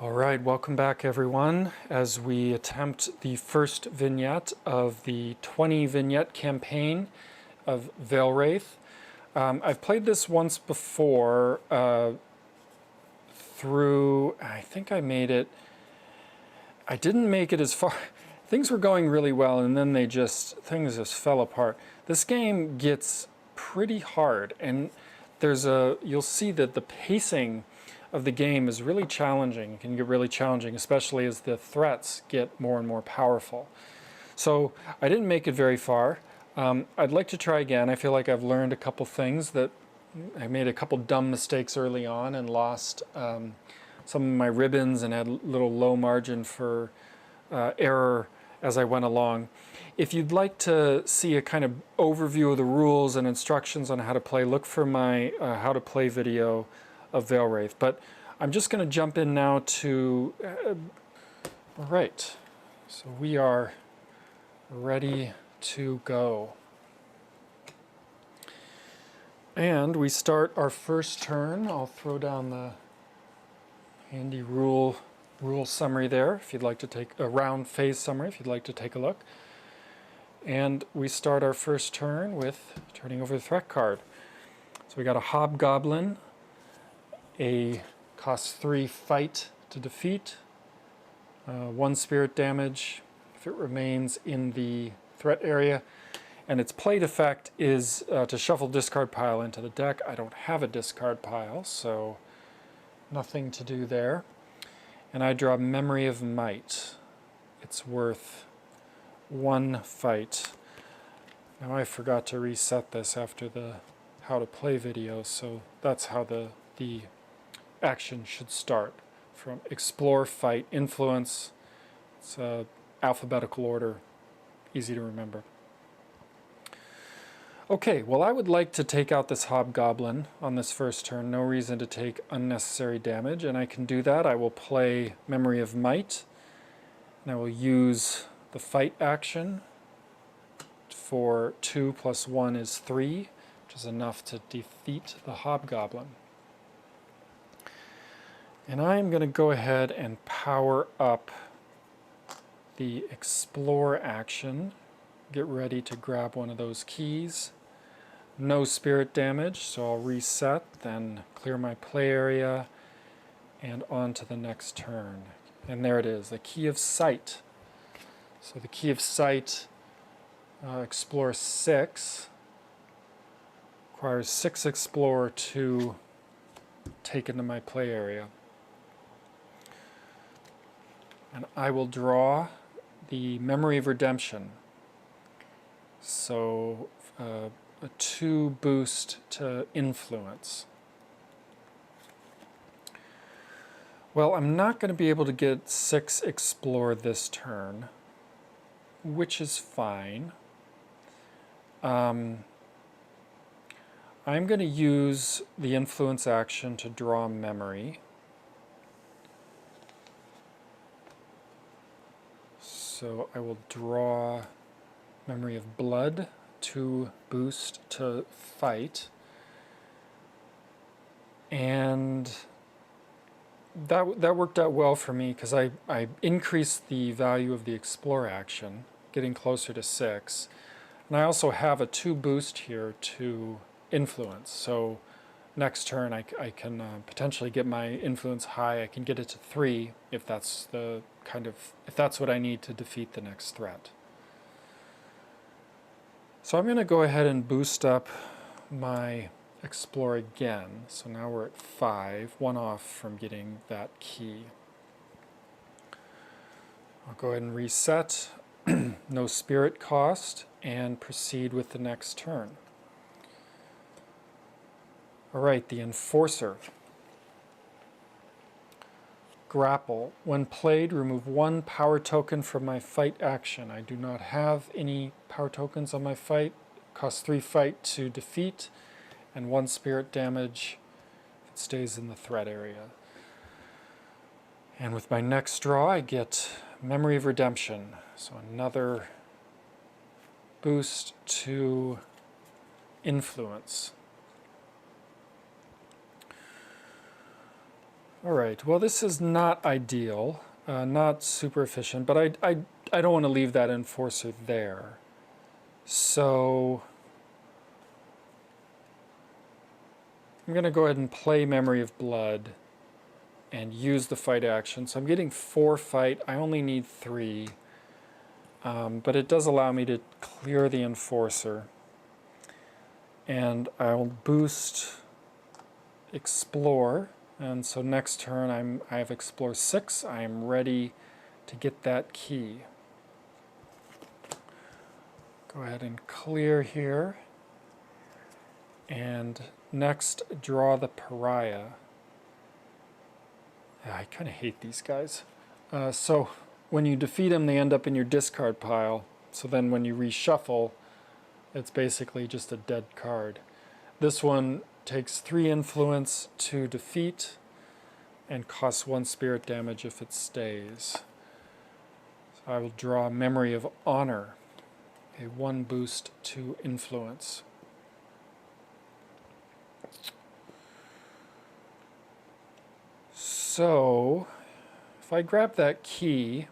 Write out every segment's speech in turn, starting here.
All right, welcome back everyone as we attempt the first vignette of the 20 vignette campaign of Veilwraith. I've played this once before through, I think I made it, I didn't make it as far, things were going really well and then things just fell apart. This game gets pretty hard and you'll see that the pacing of the game is really challenging. It can get really challenging, especially as the threats get more and more powerful. So I didn't make it very far. I'd like to try again. I feel like I've learned a couple things that I made a couple dumb mistakes early on and lost some of my ribbons and had a little low margin for error as I went along. If you'd like to see a kind of overview of the rules and instructions on how to play, look for my how to play video of Veilwraith. But I'm just going to jump in now to all right, so we are ready to go, and we start our first turn. I'll throw down the handy rule summary there if you'd like to take a round phase summary if you'd like to take a look. And we start our first turn with turning over the threat card. So we got a Hobgoblin, a cost 3 fight to defeat, 1 spirit damage if it remains in the threat area, and its plate effect is to shuffle discard pile into the deck. I don't have a discard pile, so nothing to do there. And I draw Memory of Might. It's worth 1 fight. Now I forgot to reset this after the how to play video, so that's how the action should start. From explore, fight, influence. It's alphabetical order, easy to remember. Okay, well I would like to take out this Hobgoblin on this first turn. No reason to take unnecessary damage, and I can do that. I will play Memory of Might, and I will use the fight action for 2 + 1 is 3, which is enough to defeat the Hobgoblin. And I'm going to go ahead and power up the Explore action. Get ready to grab one of those keys. No spirit damage, so I'll reset, then clear my play area, and on to the next turn. And there it is, the Key of Sight. So the Key of Sight, Explore 6, requires 6 Explore to take into my play area. And I will draw the Memory of Redemption. So a 2 boost to influence. Well, I'm not going to be able to get 6 explore this turn, which is fine. I'm going to use the influence action to draw memory. So I will draw Memory of Blood, 2 boost to fight, and that worked out well for me because I increased the value of the Explore action, getting closer to 6, and I also have a 2 boost here to influence. So next turn I can potentially get my influence high. I can get it to 3 if that's if that's what I need to defeat the next threat. So I'm going to go ahead and boost up my Explore again. So now we're at 5, 1 off from getting that key. I'll go ahead and reset, no spirit cost, and proceed with the next turn. Alright, the Enforcer. Grapple. When played, remove 1 power token from my fight action. I do not have any power tokens on my fight. Costs 3 fight to defeat, and 1 spirit damage if it stays in the threat area. And with my next draw, I get Memory of Redemption. So another boost to influence. All right, well, this is not ideal, not super efficient, but I don't want to leave that enforcer there. So I'm going to go ahead and play Memory of Blood and use the fight action. So I'm getting 4 fight. I only need 3. But it does allow me to clear the enforcer. And I'll boost Explore. And so next turn I have Explore 6. I am ready to get that key. Go ahead and clear here. And next, draw the Pariah. Yeah, I kind of hate these guys. So when you defeat them, they end up in your discard pile. So then when you reshuffle, it's basically just a dead card. This one takes 3 influence to defeat and costs 1 spirit damage if it stays. So I will draw Memory of Honor, a 1 boost to influence. So if I grab that key,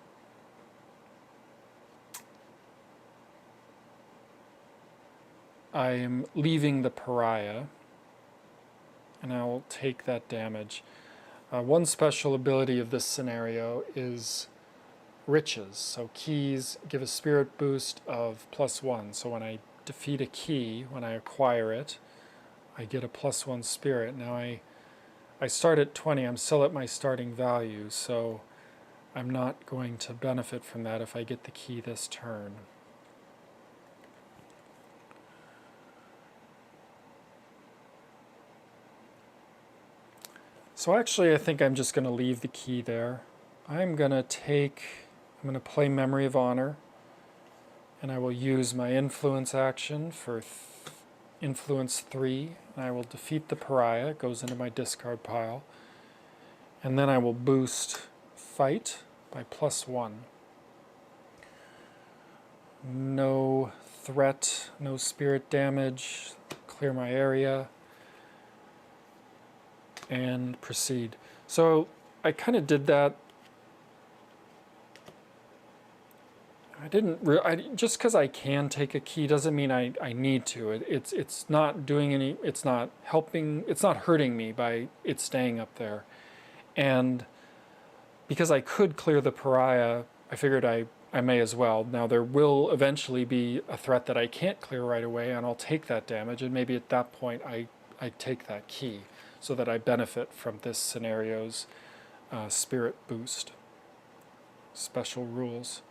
I am leaving the Pariah, and I will take that damage. One special ability of this scenario is Riches. So keys give a spirit boost of +1. So when I defeat a key, when I acquire it, I get a +1 spirit. Now I start at 20. I'm still at my starting value, so I'm not going to benefit from that if I get the key this turn. So actually I think I'm just going to leave the key there. I'm going to play Memory of Honor, and I will use my influence action for influence 3, and I will defeat the Pariah. It goes into my discard pile. And then I will boost Fight by +1. No threat, no spirit damage, clear my area, and proceed. So I kind of did that. Just because I can take a key doesn't mean I need to. It's not doing any, it's not helping, it's not hurting me by it staying up there. And because I could clear the Pariah, I figured I may as well. Now there will eventually be a threat that I can't clear right away, and I'll take that damage, and maybe at that point I take that key so that I benefit from this scenario's spirit boost. Special rules.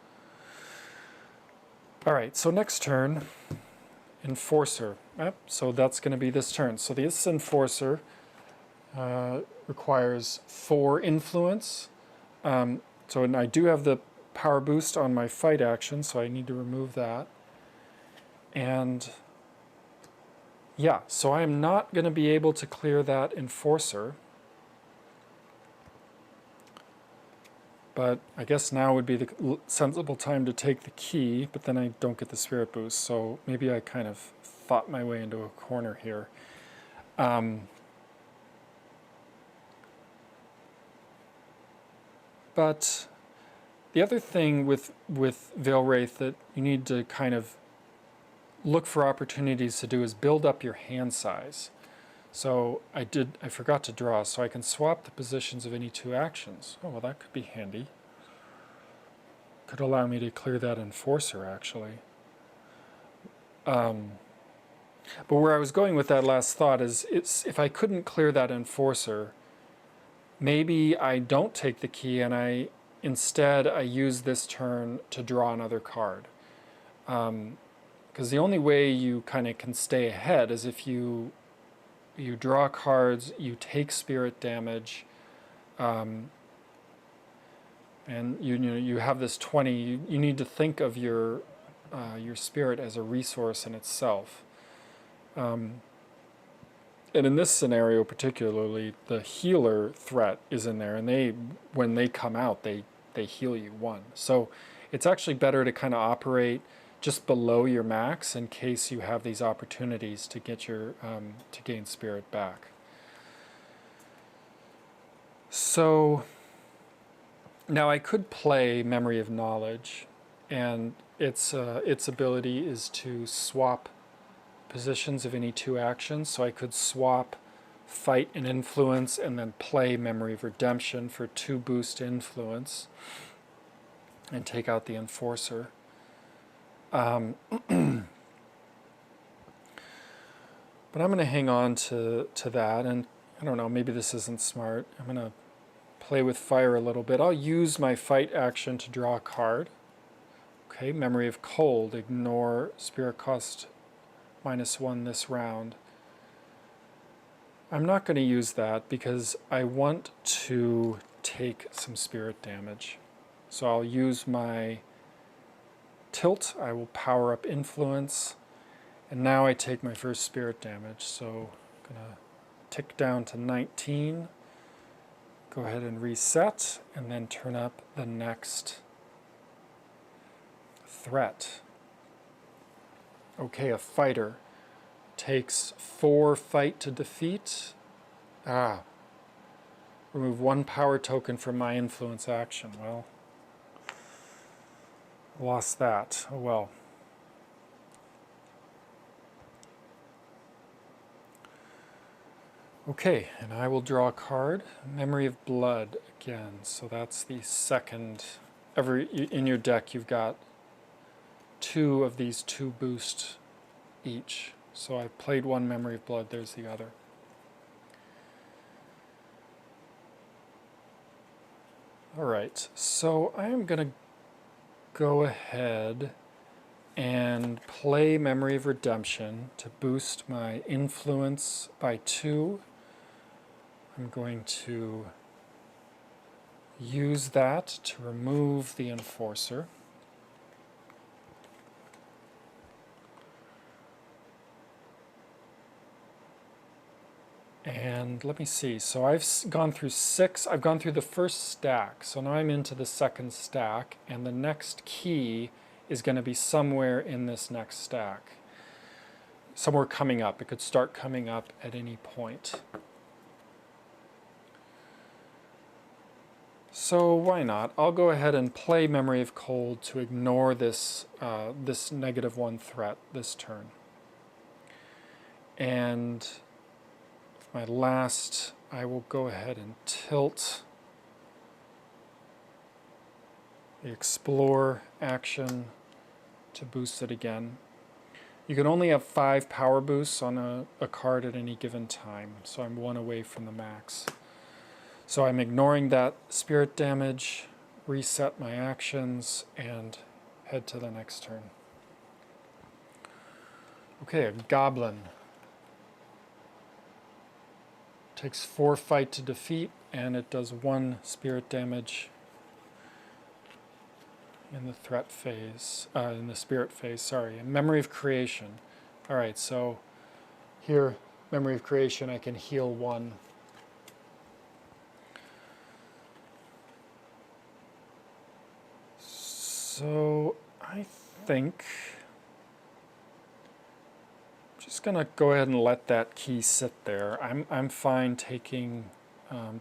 Alright, so next turn, Enforcer. So that's going to be this turn. So this Enforcer requires 4 influence. And I do have the power boost on my fight action, so I need to remove that. And yeah, so I am not going to be able to clear that Enforcer. But I guess now would be the sensible time to take the key, but then I don't get the spirit boost, so maybe I kind of fought my way into a corner here. But the other thing with Veilwraith that you need to kind of look for opportunities to do is build up your hand size. So I forgot to draw, so I can swap the positions of any 2 actions. Oh, well, that could be handy. Could allow me to clear that Enforcer, actually. But where I was going with that last thought is, if I couldn't clear that Enforcer, maybe I don't take the key and instead I use this turn to draw another card. Because the only way you kind of can stay ahead is if you draw cards, you take spirit damage, and you have this 20. You need to think of your spirit as a resource in itself. And in this scenario particularly, the healer threat is in there, and when they come out, they heal you 1. So it's actually better to kind of operate just below your max in case you have these opportunities to get to gain spirit back. So So now I could play Memory of Knowledge, and its ability is to swap positions of any two actions. So I could swap Fight and Influence and then play Memory of Redemption for 2 boost Influence and take out the Enforcer. But I'm going to hang on to that, and I don't know, maybe this isn't smart. I'm going to play with fire a little bit. I'll use my fight action to draw a card. Okay, Memory of Cold, ignore Spirit Cost -1 this round. I'm not going to use that because I want to take some spirit damage. So I'll use my tilt, I will power up Influence, and now I take my first spirit damage. So I'm going to tick down to 19, go ahead and reset, and then turn up the next threat. Okay, a fighter takes 4 fight to defeat. Remove 1 power token from my influence action. Well, lost that. Oh well. Okay, and I will draw a card. Memory of Blood again. So that's the second. In your deck you've got 2 of these 2 boost each. So I played 1 Memory of Blood, there's the other. Alright, so I am going to go ahead and play Memory of Redemption to boost my influence by 2. I'm going to use that to remove the Enforcer. And let me see, so I've gone through 6, I've gone through the first stack, so now I'm into the second stack, and the next key is going to be somewhere in this next stack. Somewhere coming up, it could start coming up at any point. So why not? I'll go ahead and play Memory of Cold to ignore this, this -1 threat this turn. And my last, I will go ahead and tilt the Explore action to boost it again. You can only have 5 power boosts on a card at any given time, so I'm 1 away from the max. So I'm ignoring that spirit damage, reset my actions, and head to the next turn. Okay, a Goblin. Takes 4 fight to defeat, and it does 1 spirit damage in the threat phase, in the spirit phase, sorry. Memory of Creation. Alright, so here, Memory of Creation, I can heal 1. So I think I'm just gonna go ahead and let that key sit there. I'm fine taking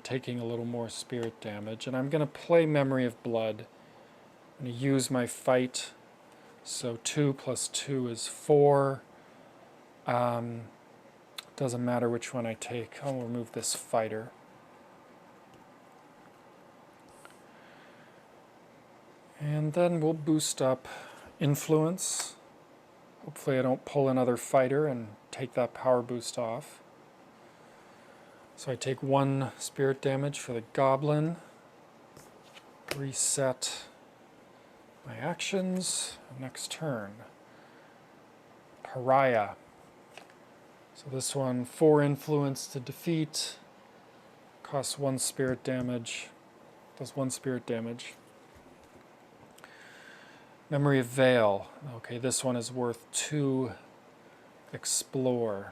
taking a little more spirit damage, and I'm gonna play Memory of Blood. I'm gonna use my fight. So 2 + 2 is 4. Doesn't matter which one I take. I'll remove this fighter. And then we'll boost up Influence. Hopefully I don't pull another fighter and take that power boost off. So I take 1 spirit damage for the Goblin. Reset my actions. Next turn. Pariah. So this one, 4 influence to defeat. Costs 1 spirit damage. Does 1 spirit damage. Memory of Veil. Okay, this one is worth 2 Explore.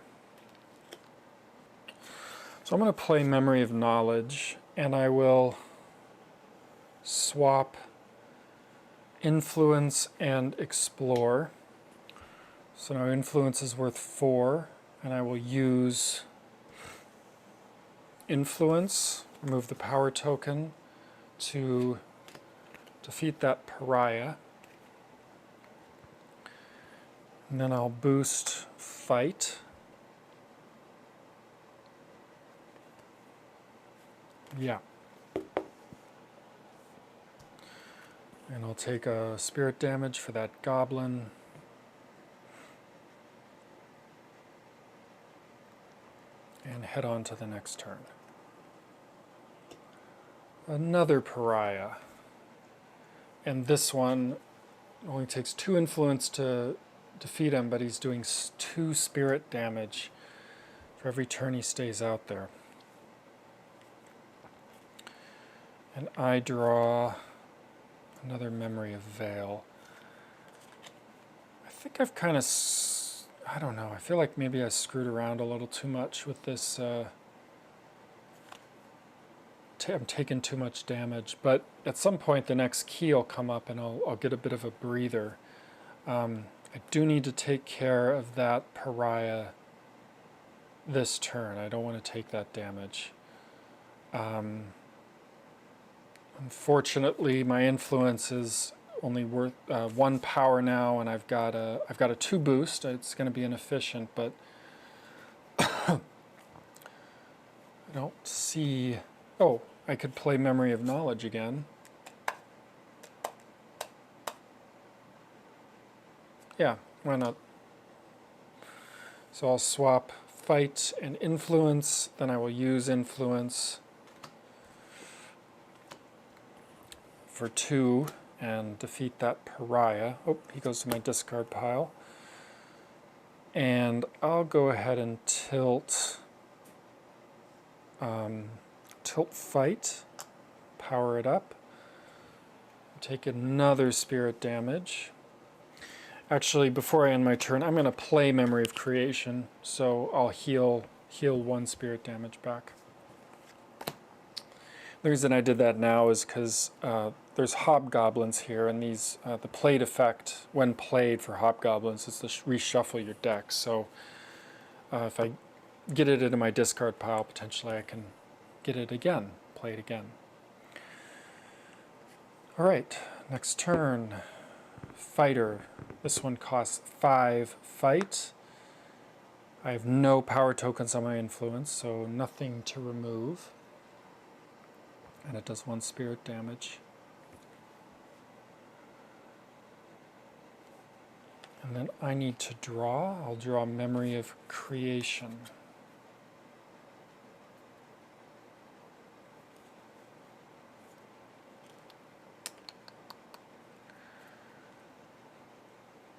So I'm going to play Memory of Knowledge, and I will swap Influence and Explore. So now Influence is worth 4, and I will use Influence, remove the power token to defeat that pariah. And then I'll boost fight. Yeah. And I'll take a spirit damage for that goblin. And head on to the next turn. Another pariah. And this one only takes 2 influence to defeat him, but he's doing 2 spirit damage for every turn he stays out there. And I draw another Memory of Veil. I think I've kind of, I don't know, I feel like maybe I screwed around a little too much with this. I'm taking too much damage, but at some point the next key will come up and I'll get a bit of a breather. I do need to take care of that pariah this turn. I don't want to take that damage. Unfortunately, my influence is only worth 1 power now, and I've got a 2 boost. It's going to be inefficient, but I don't see. Oh, I could play Memory of Knowledge again. Yeah, why not? So I'll swap fight and influence, then I will use influence for 2 and defeat that pariah. Oh, he goes to my discard pile. And I'll go ahead and tilt fight, power it up, take another spirit damage. Actually, before I end my turn, I'm going to play Memory of Creation, so I'll heal 1 spirit damage back. The reason I did that now is because there's hobgoblins here, and these the played effect when played for hobgoblins is to reshuffle your deck. So if I get it into my discard pile, potentially I can get it again, play it again. All right, next turn. Fighter. This one costs 5 fight. I have no power tokens on my influence, so nothing to remove. And it does 1 spirit damage. And then I need to draw. I'll draw Memory of Creation.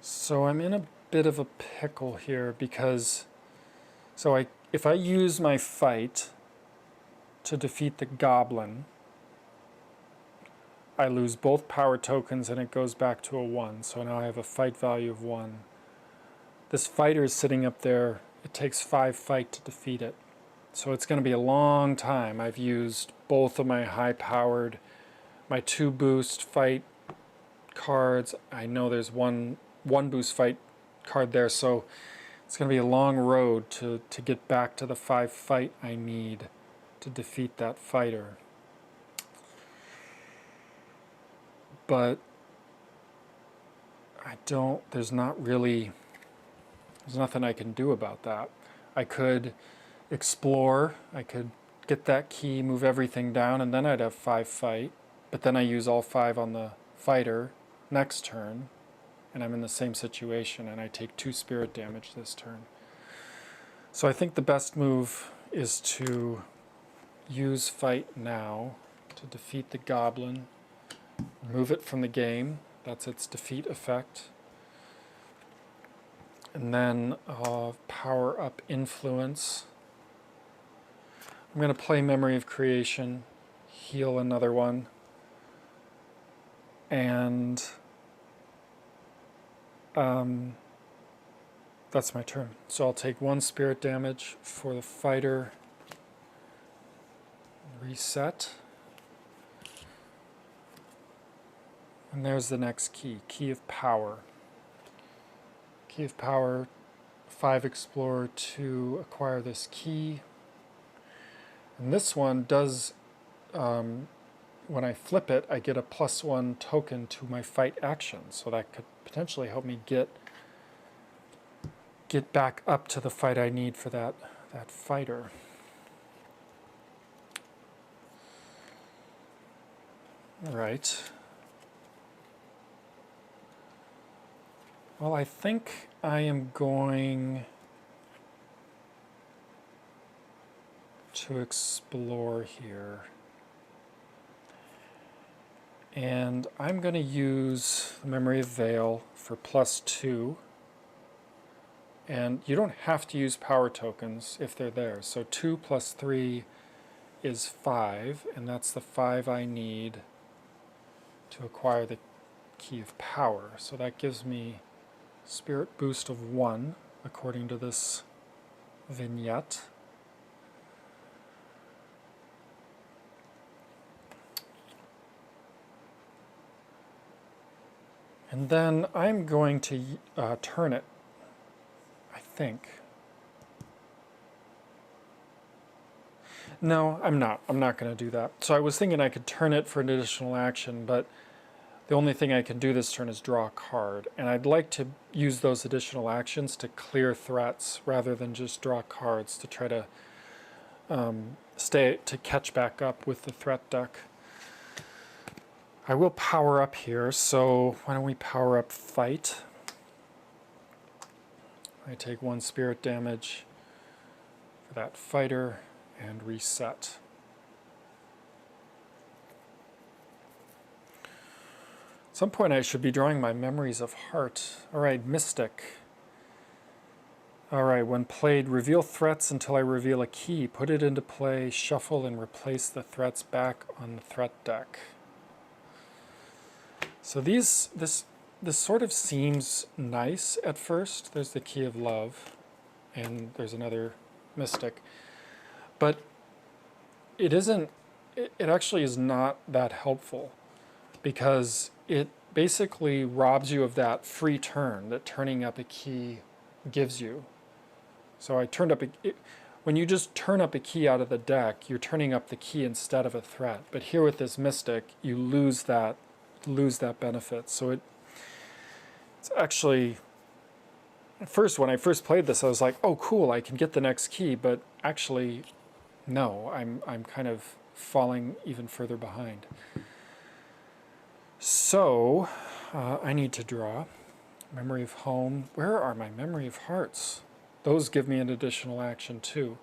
So I'm in a bit of a pickle here because if I use my fight to defeat the goblin, I lose both power tokens and it goes back to a 1. So now I have a fight value of 1. This fighter is sitting up there. It takes 5 fight to defeat it. So it's going to be a long time. I've used both of my high-powered, my 2 boost fight cards. I know there's one boost fight card there, so it's going to be a long road to get back to the 5 fight I need to defeat that fighter. But there's nothing I can do about that. I could explore, I could get that key, move everything down, and then I'd have 5 fight, but then I use all 5 on the fighter next turn, and I'm in the same situation, and I take 2 spirit damage this turn. So I think the best move is to use fight now to defeat the goblin, remove it from the game. That's its defeat effect. And then power up influence. I'm going to play Memory of Creation, heal another one, and that's my turn. So I'll take 1 spirit damage for the fighter, reset, and there's the next key, Key of Power. Key of Power, 5 Explorer to acquire this key. And this one does when I flip it, I get a +1 token to my fight action. So that could potentially help me get back up to the fight I need for that fighter. All right. Well, I think I am going to explore here. And I'm going to use the Memory of Veil for +2. And you don't have to use power tokens if they're there. So 2 + 3 is 5, and that's the 5 I need to acquire the Key of Power. So that gives me Spirit Boost of 1, according to this vignette. And then I'm going to turn it, I think. No, I'm not. I'm not going to do that. So I was thinking I could turn it for an additional action, but the only thing I can do this turn is draw a card. And I'd like to use those additional actions to clear threats rather than just draw cards to try to catch back up with the threat deck. I will power up here, so why don't we power up Fight. I take 1 spirit damage for that fighter and reset. At some point I should be drawing my Memories of Heart. Alright, Mystic. Alright, when played, reveal threats until I reveal a key. Put it into play, shuffle, and replace the threats back on the threat deck. So this sort of seems nice at first. There's the Key of Love, and there's another Mystic. But it isn't, it actually is not that helpful, because it basically robs you of that free turn that turning up a key gives you. So I turned up when you just turn up a key out of the deck, you're turning up the key instead of a threat. But here with this Mystic, you lose that benefit. So it's actually, at first, when I first played this, I was like, oh cool, I can get the next key, but actually no, I'm kind of falling even further behind. So I need to draw Memory of Home. Where are my Memory of Hearts? Those give me an additional action too.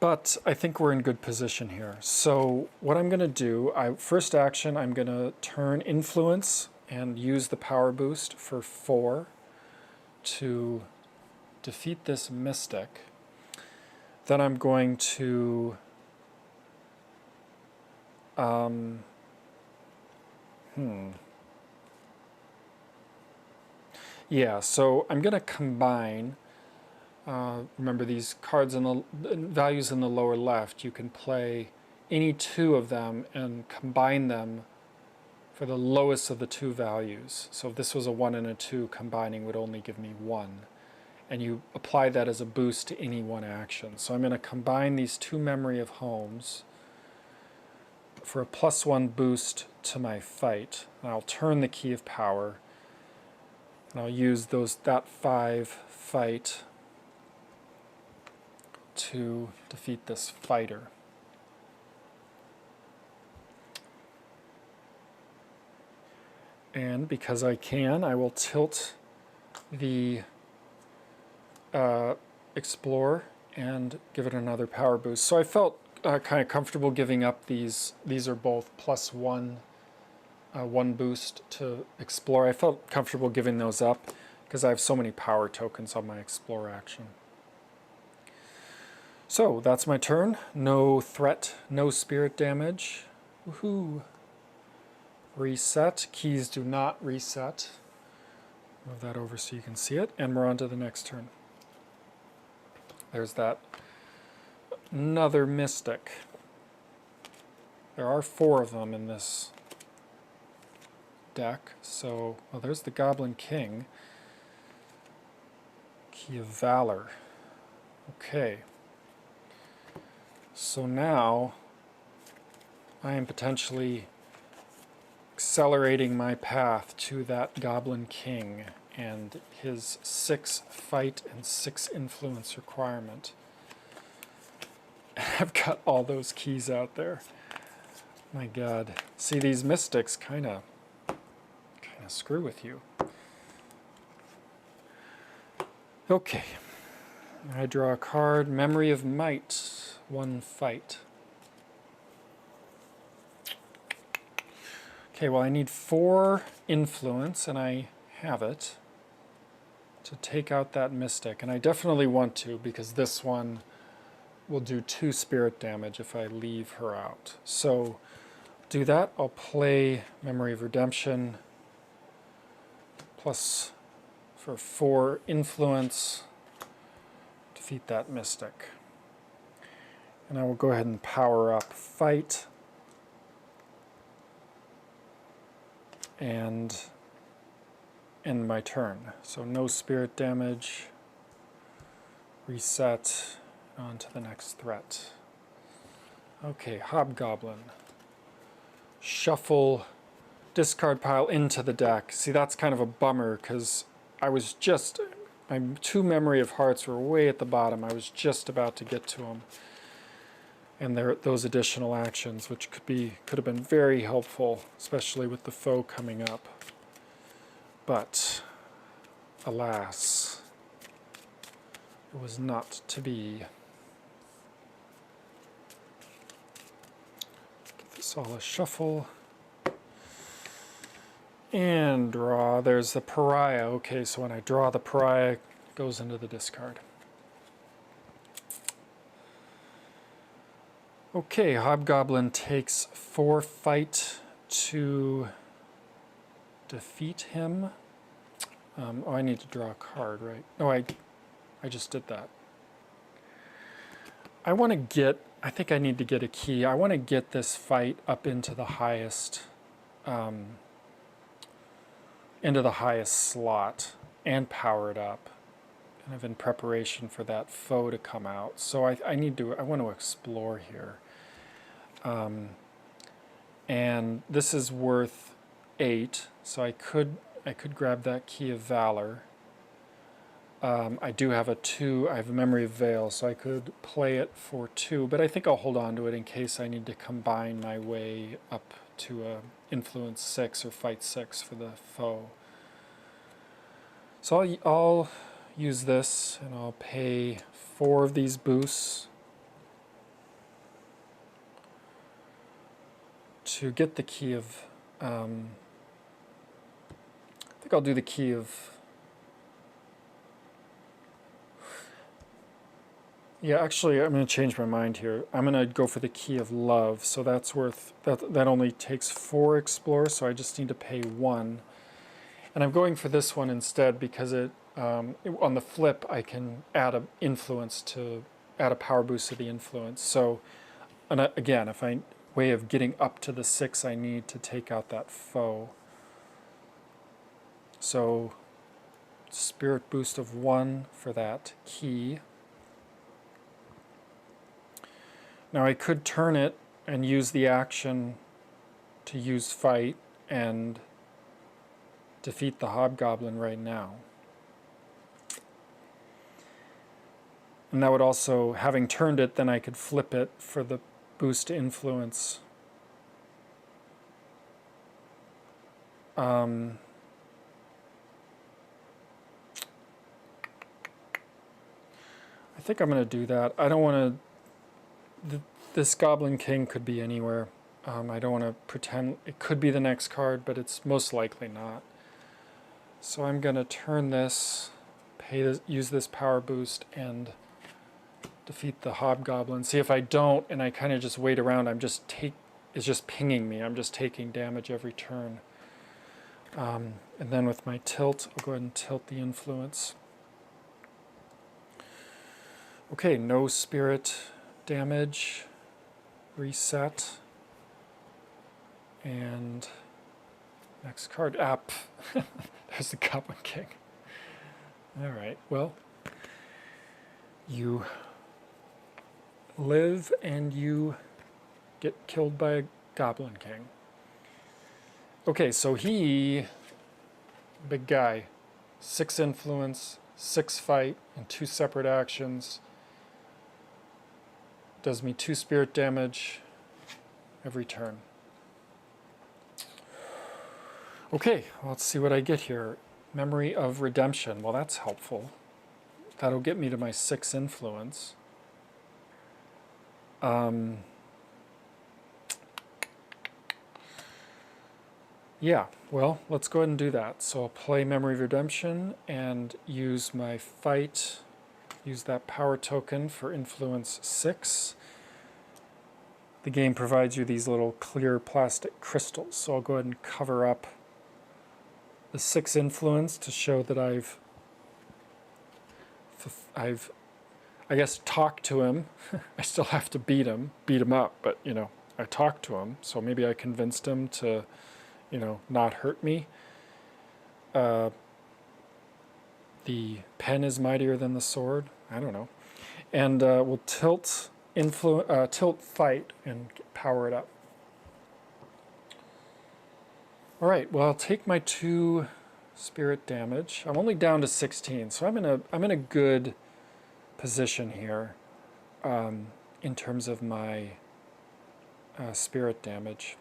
But I think we're in good position here. So what I'm going to do, first action, I'm going to turn Influence and use the power boost for 4 to defeat this Mystic. Then I'm going to yeah, so I'm going to combine. Remember these cards in the values in the lower left, you can play any 2 of them and combine them for the lowest of the 2 values. So if this was a 1 and a 2, combining would only give me 1. And you apply that as a boost to any one action. So I'm going to combine these 2 Memory of Homes for a +1 boost to my fight. And I'll turn the Key of Power, and I'll use that 5 fight to defeat this fighter. And because I can, I will tilt the Explore and give it another power boost. So I felt kind of comfortable giving up these. These are both +1, 1 boost to Explore. I felt comfortable giving those up because I have so many power tokens on my Explore action. So that's my turn. No threat, no spirit damage. Woohoo! Reset. Keys do not reset. Move that over so you can see it, and we're on to the next turn. There's that. Another Mystic. There are 4 of them in this deck. So, well, there's the Goblin King. Key of Valor. Okay. So now I am potentially accelerating my path to that Goblin King and his 6 fight and 6 influence requirement. I've got all those keys out there. My God. See, these mystics kind of screw with you. Okay. I draw a card, Memory of Might, 1 fight. Okay, well I need 4 influence, and I have it, to take out that mystic. And I definitely want to, because this one will do 2 spirit damage if I leave her out. So, do that. I'll play Memory of Redemption, plus for 4 influence, defeat that mystic. And I will go ahead and power up Fight, and end my turn. So no spirit damage, reset, on to the next threat. Okay, Hobgoblin. Shuffle, discard pile into the deck. See, that's kind of a bummer, because I was just, my 2 Memory of Hearts were way at the bottom. I was just about to get to them. And there, those additional actions, which could have been very helpful, especially with the foe coming up. But, alas, it was not to be. Give this all a shuffle. And draw. There's the Pariah. Okay, so when I draw the Pariah, it goes into the discard. Okay, Hobgoblin takes 4 fight to defeat him. Oh, I need to draw a card, right? No, I just did that. I want to get, I think I need to get a key. I want to get this fight up into the highest, slot and power it up, kind of in preparation for that foe to come out. So I want to explore here. And this is worth 8, so I could grab that Key of Valor. I do have a 2, I have a Memory of Veil, so I could play it for 2, but I think I'll hold on to it in case I need to combine my way up to a Influence 6 or Fight 6 for the foe. So I'll use this, and I'll pay 4 of these boosts to get the Key of, I think I'll do the Key of, yeah, actually I'm going to change my mind here. I'm going to go for the Key of Love, so that's worth, that only takes 4 explore, so I just need to pay 1. And I'm going for this one instead because on the flip I can add a influence to, add a power boost to the influence. So, and again, if I, way of getting up to the 6 I need to take out that foe. So, spirit boost of 1 for that key. Now I could turn it and use the action to use Fight and defeat the Hobgoblin right now. And that would also, having turned it, then I could flip it for the boost to influence. I think I'm going to do that. I don't want to, this Goblin King could be anywhere. I don't want to pretend, it could be the next card, but it's most likely not. So I'm going to turn this, use this power boost, and defeat the Hobgoblin. See, if I don't, and I kind of just wait around, it's just pinging me. I'm just taking damage every turn. And then with my tilt, I'll go ahead and tilt the influence. Okay, no spirit damage. Reset. And next card. There's the Goblin King. Alright, well, you live and you get killed by a Goblin King. Okay, so he, big guy, 6 influence, 6 fight, and 2 separate actions. Does me 2 spirit damage every turn. Okay, well, let's see what I get here. Memory of Redemption. Well, that's helpful. That'll get me to my 6 influence. Yeah, well, let's go ahead and do that. So I'll play Memory of Redemption and use my fight, use that power token for influence 6. The game provides you these little clear plastic crystals, so I'll go ahead and cover up the 6 influence to show that I've I guess talked to him. I still have to beat him up, but you know, I talked to him, so maybe I convinced him to, you know, not hurt me. The pen is mightier than the sword. I don't know. And we'll tilt fight and power it up. All right. Well, I'll take my 2 spirit damage. I'm only down to 16, so I'm in a good position here in terms of my spirit damage.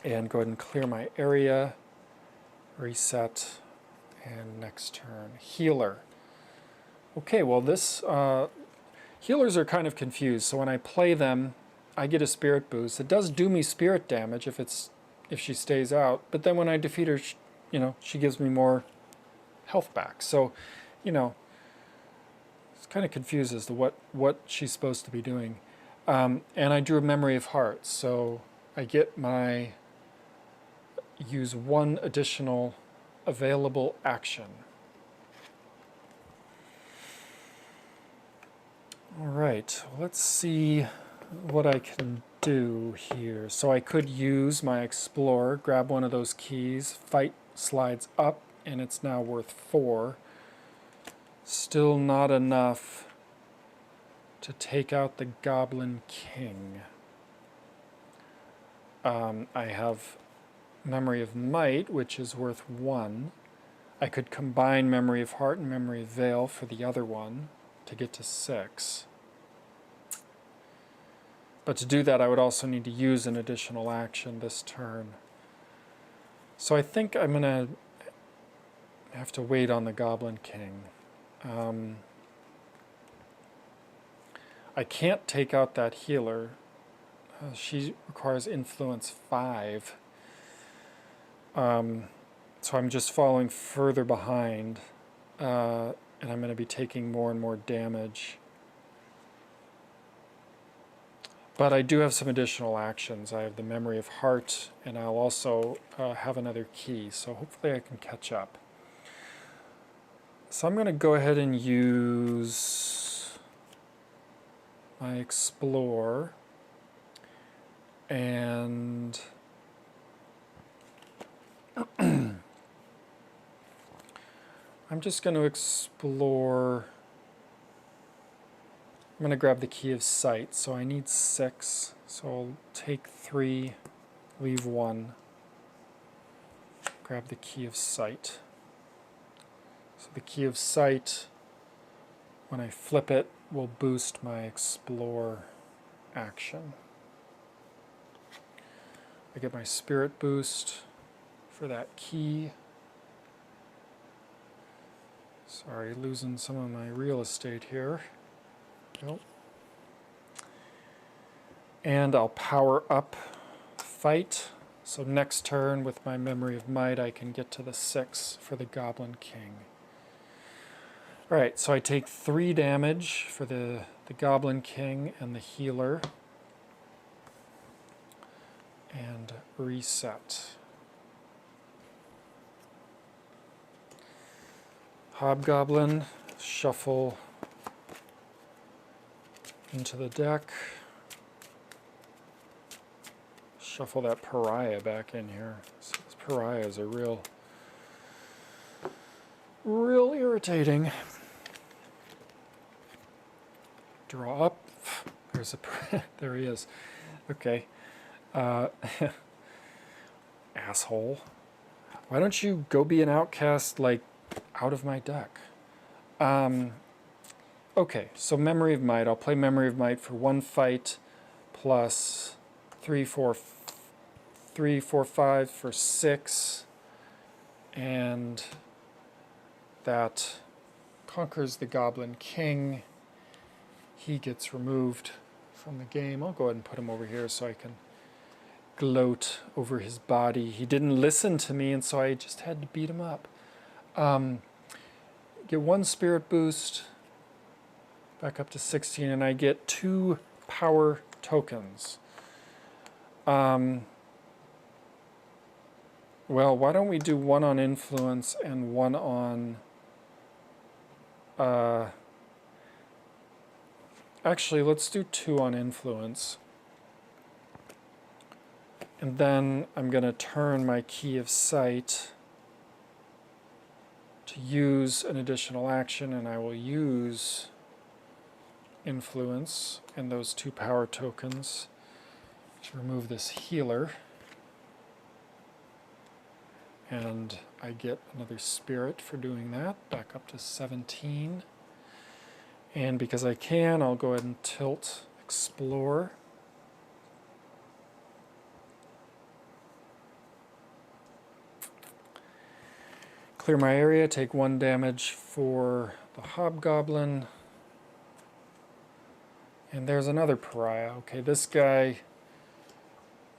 And go ahead and clear my area, reset, and next turn, healer. Okay, well this, healers are kind of confused, so when I play them, I get a spirit boost. It does do me spirit damage if she stays out, but then when I defeat her, you know, she gives me more health back. So, you know, it's kind of confused as to what she's supposed to be doing. And I drew a Memory of Hearts, so I get my use 1 additional available action. All right, let's see what I can do here. So I could use my Explorer, grab one of those keys, fight slides up, and it's now worth 4. Still not enough to take out the Goblin King. I have Memory of Might, which is worth 1. I could combine Memory of Heart and Memory of Veil for the other one to get to 6. But to do that, I would also need to use an additional action this turn. So I think I'm going to have to wait on the Goblin King. I can't take out that healer. She requires influence 5. So I'm just falling further behind, and I'm going to be taking more and more damage. But I do have some additional actions. I have the Memory of Heart, and I'll also have another key, so hopefully I can catch up. So I'm going to go ahead and use my Explore, and I'm just going to explore. I'm going to grab the Key of Sight, so I need 6, so I'll take 3, leave 1, grab the Key of Sight. So the Key of Sight, when I flip it, will boost my Explore action. I get my Spirit boost for that key. Sorry, losing some of my real estate here. Nope. And I'll power up fight. So next turn with my Memory of Might, I can get to the 6 for the Goblin King. Alright, so I take 3 damage for the Goblin King and the healer. And reset. Hobgoblin, shuffle into the deck. Shuffle that pariah back in here. So these pariahs are real irritating. Draw up. There's a there he is. Okay. Asshole. Why don't you go be an outcast, like, out of my deck? Okay, so Memory of Might. I'll play Memory of Might for 1 fight plus 3, 4, 5 for 6. And that conquers the Goblin King. He gets removed from the game. I'll go ahead and put him over here so I can gloat over his body. He didn't listen to me, and so I just had to beat him up. Get 1 spirit boost, back up to 16, and I get 2 power tokens. Well, why don't we do 1 on influence and 1 on... actually, let's do 2 on influence. And then I'm going to turn my Key of Sight to use an additional action, and I will use influence and those 2 power tokens to remove this healer. And I get another spirit for doing that, back up to 17. And because I can, I'll go ahead and tilt Explore. Clear my area, take 1 damage for the Hobgoblin. And there's another pariah. Okay, this guy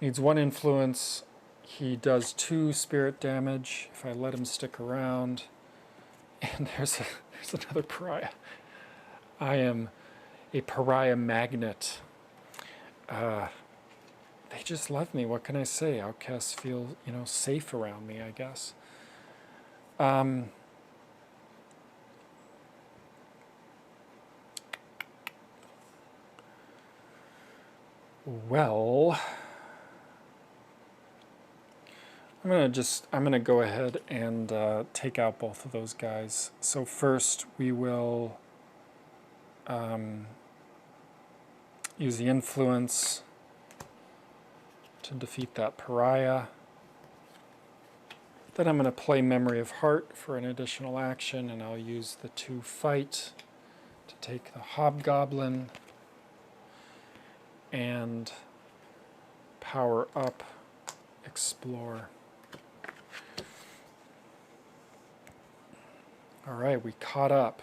needs 1 influence. He does 2 spirit damage if I let him stick around. And there's another pariah. I am a pariah magnet. They just love me. What can I say? Outcasts feel, safe around me, I guess. Well, I'm gonna go ahead and take out both of those guys. So first we will use the influence to defeat that pariah. Then I'm going to play Memory of Heart for an additional action, and I'll use the 2 fight to take the Hobgoblin and power up Explore. All right, we caught up.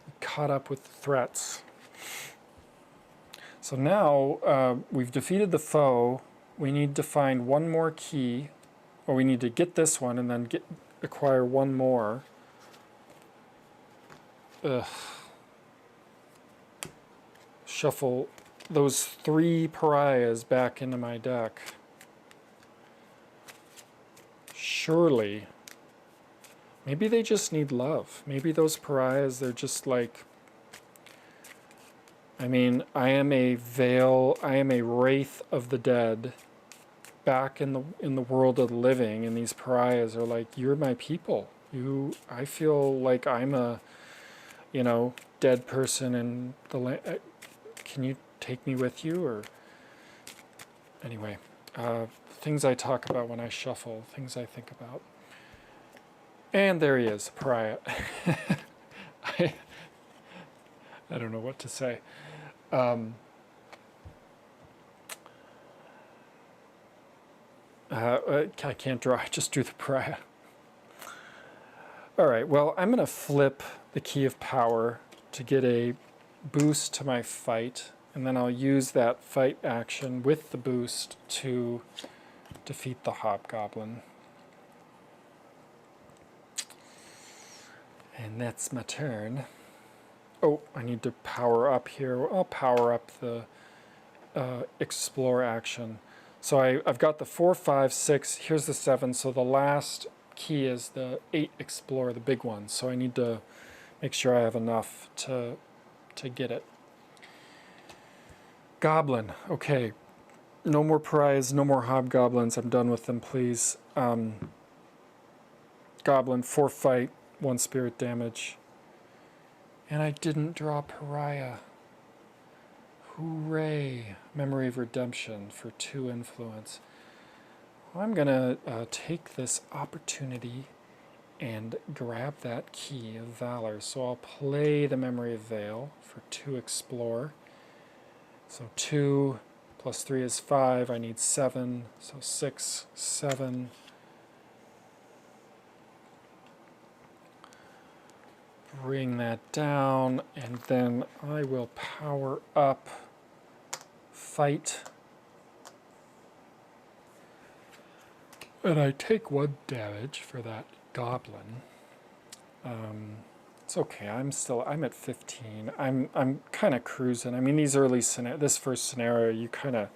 We caught up with the threats. So now we've defeated the foe. We need to find 1 more key. Or we need to get this one and then acquire 1 more. Shuffle those 3 pariahs back into my deck. Surely. Maybe they just need love. Maybe those pariahs, they're just like... I mean, I am a wraith of the dead. Back in the world of the living, and these pariahs are like, you're my people. I feel like I'm a, dead person in the land. Can you take me with you? Or anyway, things I talk about when I shuffle, things I think about. And there he is, pariah. I don't know what to say. I can't draw, I just drew the pariah. Alright, well, I'm going to flip the Key of Power to get a boost to my fight, and then I'll use that fight action with the boost to defeat the Hobgoblin. And that's my turn. Oh, I need to power up here. I'll power up the Explore action. So I've got the 4, 5, 6, here's the 7, so the last key is the 8 Explore, the big one. So I need to make sure I have enough to get it. Goblin, okay. No more pariahs, no more Hobgoblins, I'm done with them, please. Goblin, 4 fight, 1 spirit damage. And I didn't draw pariah. Hooray! Memory of Redemption for 2 influence. Well, I'm going to take this opportunity and grab that key of Valor. So I'll play the Memory of Veil for 2 explore. So 2 plus 3 is 5. I need 7. So 6, 7. Bring that down, and then I will power up Fight. And I take 1 damage for that Goblin. It's okay. I'm at 15. I'm kind of cruising. I mean, these early this first scenario, you kind of,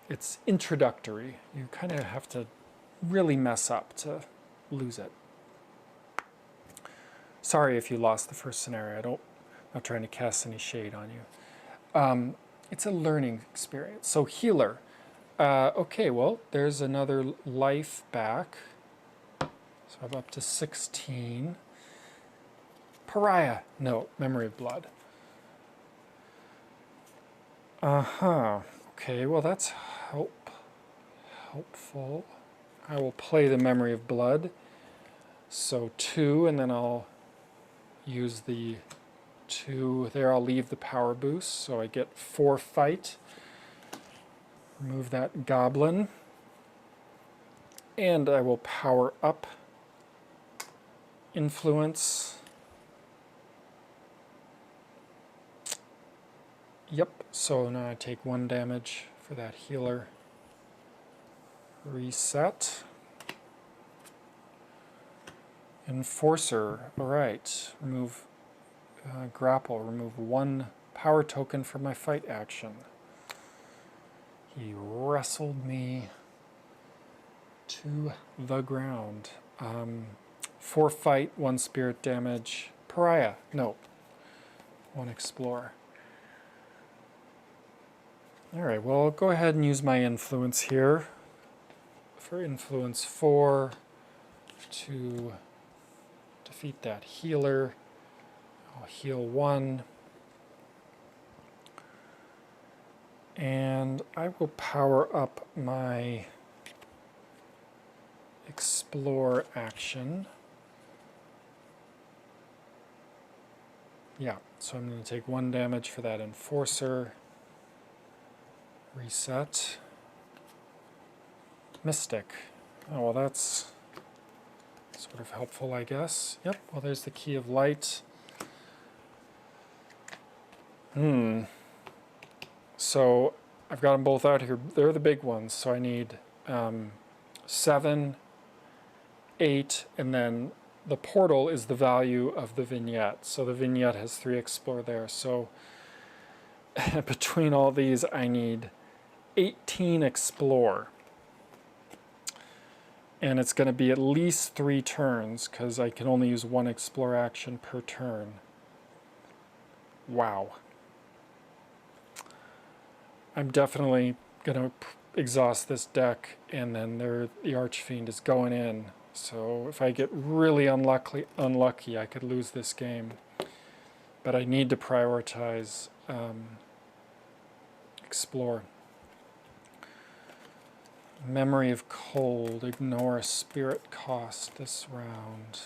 it's introductory. You kind of have to really mess up to lose it. Sorry if you lost the first scenario. I'm not trying to cast any shade on you. It's a learning experience. So healer. Okay, well, there's another life back. So I'm up to 16. Pariah. No, Memory of Blood. Okay, well, that's helpful. I will play the Memory of Blood. So 2, and then I'll use the 2 there. I'll leave the power boost, so I get 4 fight. Remove that Goblin. And I will power up Influence. Yep, so now I take 1 damage for that healer. Reset. Enforcer. Alright, remove grapple. Remove 1 power token from my fight action. He wrestled me to the ground. 4 fight, 1 spirit damage. Pariah. No. 1 explore. Alright, well, I'll go ahead and use my influence here. For influence 4 to defeat that healer. I'll heal 1. And I will power up my explore action. Yeah, so I'm going to take 1 damage for that enforcer. Reset. Mystic. Oh, well, that's sort of helpful, I guess. Yep, well, there's the Key of Light. So I've got them both out here. They're the big ones, so I need 7, 8, and then the portal is the value of the vignette. So the vignette has 3 explore there. So between all these, I need 18 explore. And it's going to be at least 3 turns, because I can only use 1 explore action per turn. Wow. I'm definitely going to exhaust this deck, and then the Archfiend is going in. So if I get really unlucky, I could lose this game. But I need to prioritize explore. Memory of Cold. Ignore a spirit cost this round.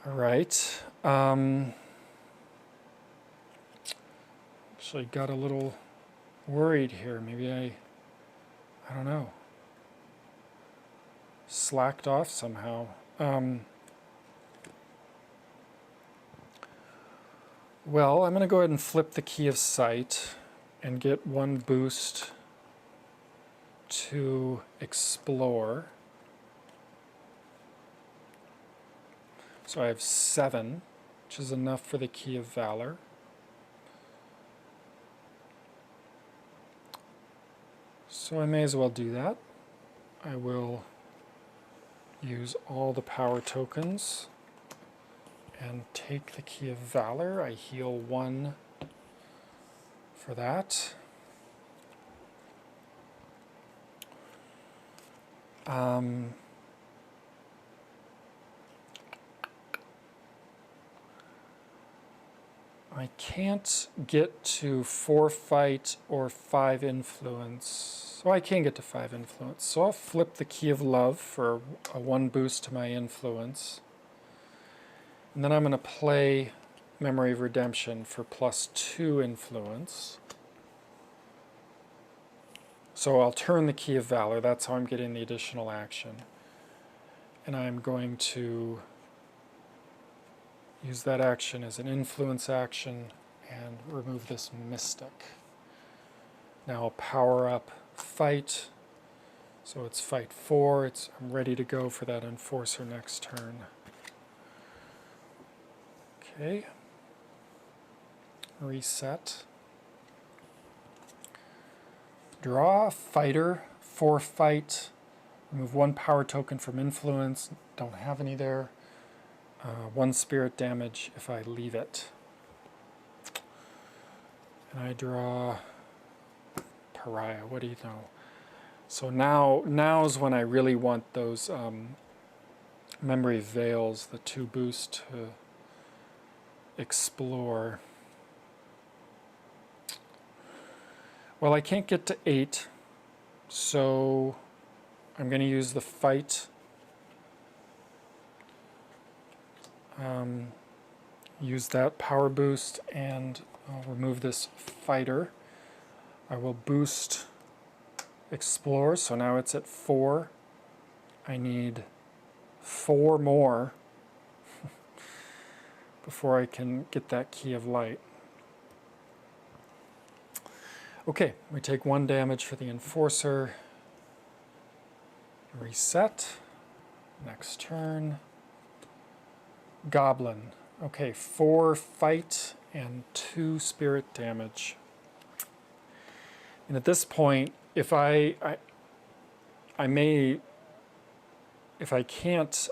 All right. Actually got a little worried here. Maybe I don't know. Slacked off somehow. Well, I'm going to go ahead and flip the Key of Sight and get 1 boost to explore. So I have 7, which is enough for the Key of Valor. So I may as well do that. I will use all the power tokens and take the Key of Valor. I heal 1 for that. I can't get to 4 fight or 5 influence. So I can get to 5 influence. So I'll flip the Key of Love for a 1 boost to my influence. And then I'm going to play Memory of Redemption for +2 influence. So I'll turn the Key of Valor. That's how I'm getting the additional action. And I'm going to use that action as an influence action and remove this Mystic. Now I'll power up Fight. So it's Fight 4. I'm ready to go for that Enforcer next turn. Okay. Reset. Draw Fighter, 4 fight. Remove 1 power token from influence. Don't have any there. 1 spirit damage if I leave it. And I draw Pariah. What do you know? So now's when I really want those Memory Veils, the 2 boost to explore. Well, I can't get to 8, so I'm going to use the Fight. Use that power boost, and I'll remove this Fighter. I will boost Explore, so now it's at 4. I need 4 more before I can get that Key of Light. Okay, we take 1 damage for the Enforcer. Reset. Next turn. Goblin. Okay, 4 fight and 2 spirit damage. And at this point, if I may, if I can't,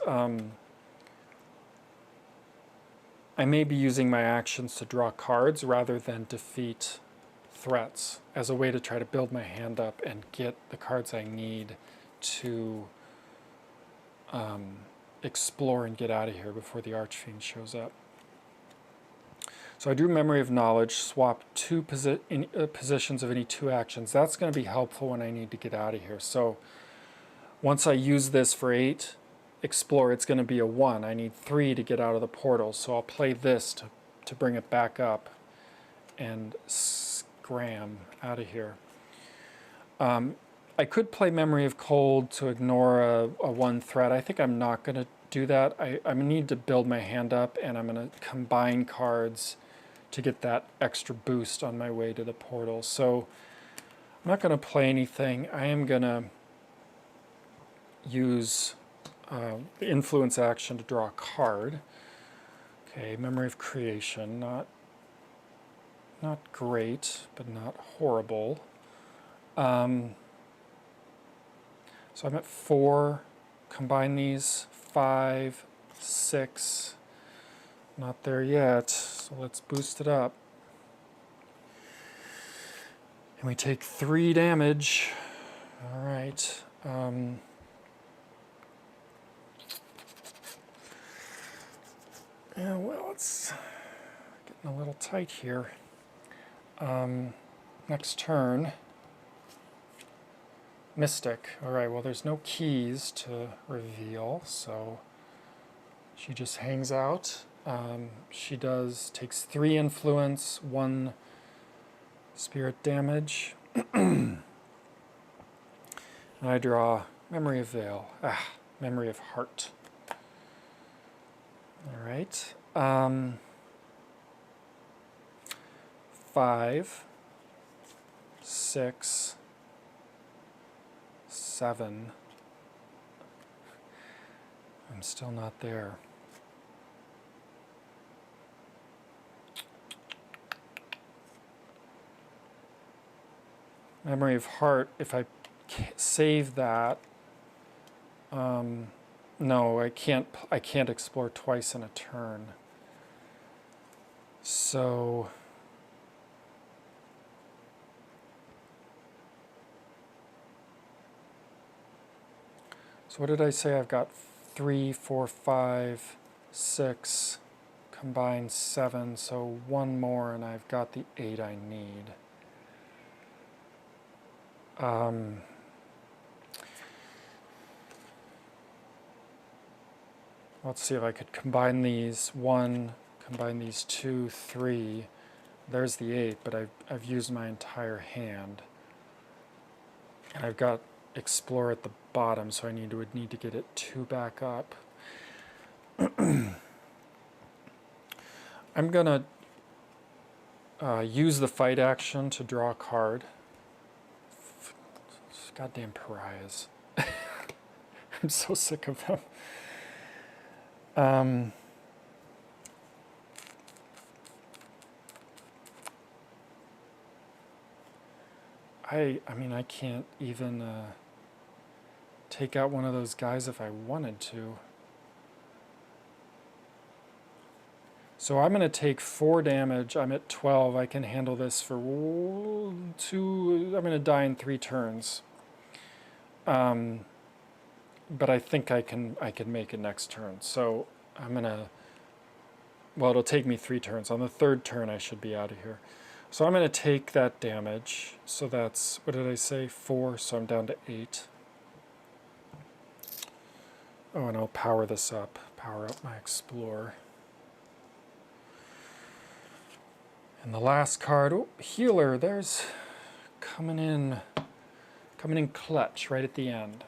I may be using my actions to draw cards rather than defeat threats as a way to try to build my hand up and get the cards I need to explore and get out of here before the Archfiend shows up. So I drew Memory of Knowledge, swap 2 positions of any 2 actions. That's going to be helpful when I need to get out of here. So once I use this for 8, explore, it's going to be a 1. I need 3 to get out of the portal, so I'll play this to bring it back up and scram out of here. I could play Memory of Cold to ignore a 1 threat. I think I'm not going to do that. I going to need to build my hand up, and I'm going to combine cards to get that extra boost on my way to the portal. So I'm not going to play anything. I am going to use the influence action to draw a card. Okay, Memory of Creation, not great, but not horrible. So I'm at 4. Combine these. 5, 6. Not there yet, so let's boost it up. And we take 3 damage. All right. Yeah, well, it's getting a little tight here. Next turn. Mystic. All right, well, there's no keys to reveal, so she just hangs out. She takes 3 influence, 1 spirit damage. And I draw Memory of Veil. Memory of Heart. All right. 5, 6, 7. I'm still not there. Memory of Heart, if I save that, no, I can't explore twice in a turn. So what did I say? I've got 3, 4, 5, 6 combine 7, so one more and I've got the 8 I need. Let's see if I could combine these 1, combine these 2, 3. There's the 8, but I've used my entire hand. And I've got Explore at the bottom, so I would need to get it 2 back up. I'm going to use the fight action to draw a card. Goddamn pariahs. I'm so sick of them. I mean, I can't even take out one of those guys if I wanted to. So I'm going to take 4 damage. I'm at 12. I can handle this for 2. I'm going to die in 3 turns. But I think I can make it next turn. So I'm going to, well, it'll take me 3 turns. On the 3rd turn, I should be out of here. So I'm going to take that damage. So that's, what did I say, 4, so I'm down to 8. Oh, and I'll power this up. Power up my Explore. And the last card, oh, Healer, there's coming in clutch right at the end.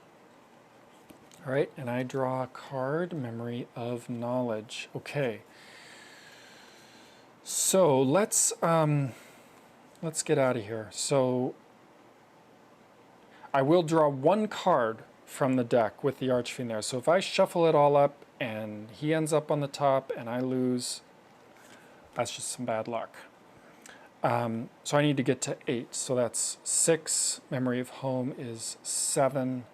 All right, and I draw a card, Memory of Knowledge. Okay. So let's get out of here. So I will draw 1 card from the deck with the Archfiend there. So if I shuffle it all up and he ends up on the top and I lose, that's just some bad luck. So I need to get to 8. So that's 6. Memory of Home is 7.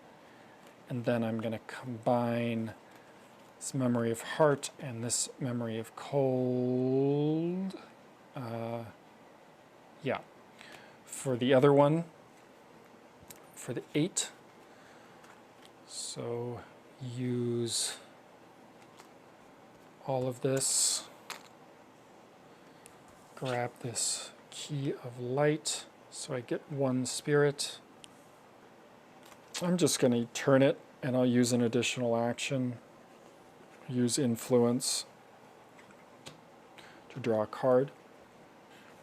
And then I'm going to combine this Memory of Heart and this Memory of Cold. Yeah. For the other one, for the 8. So use all of this. Grab this Key of Light so I get 1 spirit. I'm just going to turn it and I'll use an additional action. Use Influence to draw a card.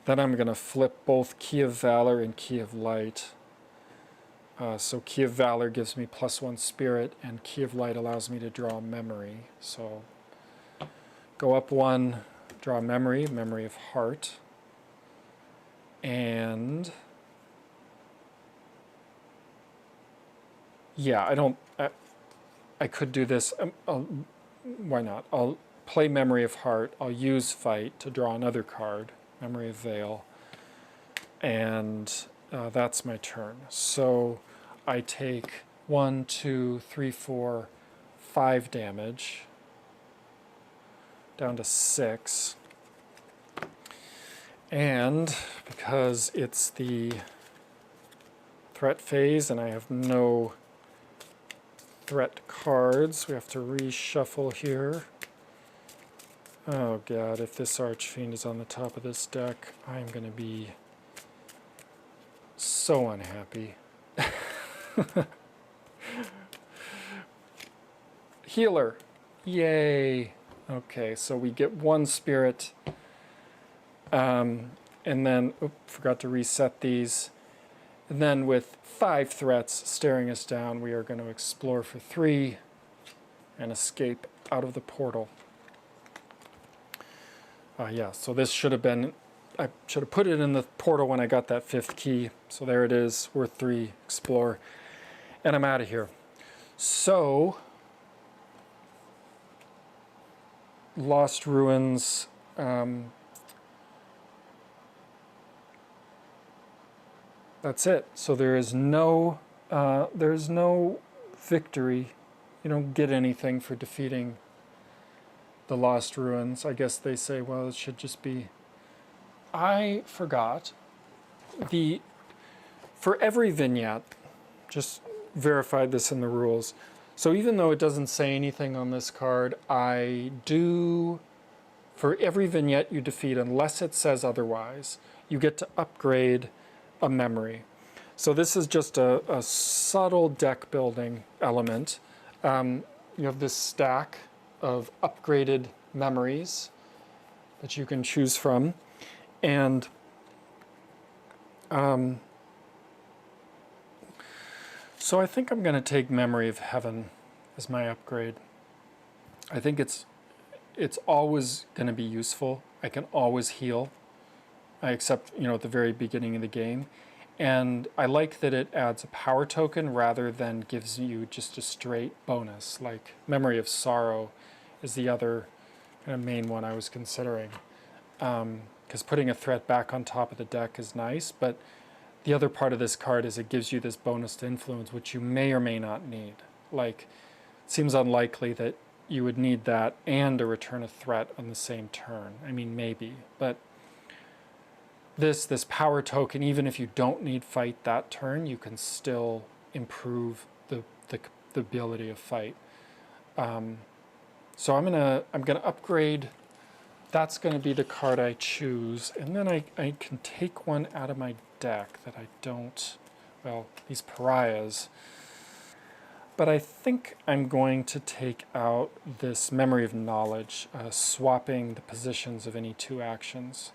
Then I'm going to flip both Key of Valor and Key of Light. So Key of Valor gives me +1 spirit and Key of Light allows me to draw a memory. So go up 1, draw a memory, Memory of Heart. And yeah, I could do this. Why not? I'll play Memory of Heart. I'll use Fight to draw another card, Memory of Veil. And that's my turn. So I take 1, 2, 3, 4, 5 damage, down to 6. And because it's the threat phase and I have no threat cards, we have to reshuffle here. Oh god, if this Archfiend is on the top of this deck, I'm going to be so unhappy. Healer. Yay. Okay, so we get 1 spirit. And then, forgot to reset these. And then with 5 threats staring us down, we are going to explore for 3 and escape out of the portal. Yeah, so this should have been, I should have put it in the portal when I got that 5th key. So there it is, worth 3, explore. And I'm out of here. So, Lost Ruins. That's it. So there's no victory. You don't get anything for defeating the Lost Ruins. I guess they say, well, it should just be. I forgot for every vignette, just verified this in the rules. So even though it doesn't say anything on this card, I do for every vignette you defeat, unless it says otherwise, you get to upgrade a memory. So this is just a subtle deck building element. You have this stack of upgraded memories that you can choose from. And so I think I'm going to take Memory of Heaven as my upgrade. I think it's always going to be useful. I can always heal, except at the very beginning of the game. And I like that it adds a power token rather than gives you just a straight bonus. Like Memory of Sorrow is the other kind of main one I was considering. Because putting a threat back on top of the deck is nice, but the other part of this card is it gives you this bonus to influence, which you may or may not need. Like, it seems unlikely that you would need that and a return a threat on the same turn. I mean, maybe, but this power token, even if you don't need fight that turn, you can still improve the ability of fight. So I'm gonna upgrade. That's gonna be the card I choose, and then I can take one out of my deck that I don't. Well, these pariahs. But I think I'm going to take out this Memory of Knowledge, swapping the positions of any two actions.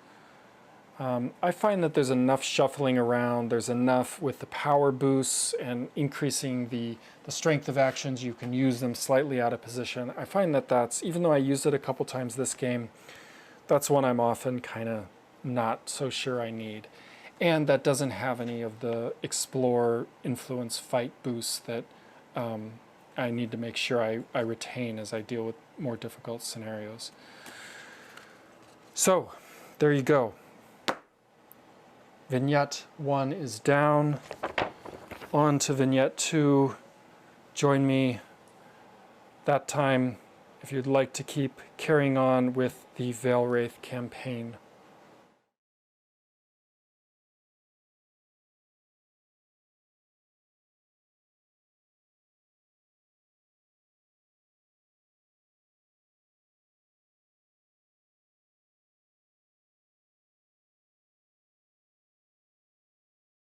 I find that there's enough shuffling around, there's enough with the power boosts and increasing the strength of actions, you can use them slightly out of position. I find that that's, even though I used it a couple times this game, that's one I'm often kind of not so sure I need. And that doesn't have any of the Explore, Influence, Fight boosts that I need to make sure I retain as I deal with more difficult scenarios. So, there you go. Vignette 1 is down. On to Vignette 2. Join me that time if you'd like to keep carrying on with the Veilwraith campaign.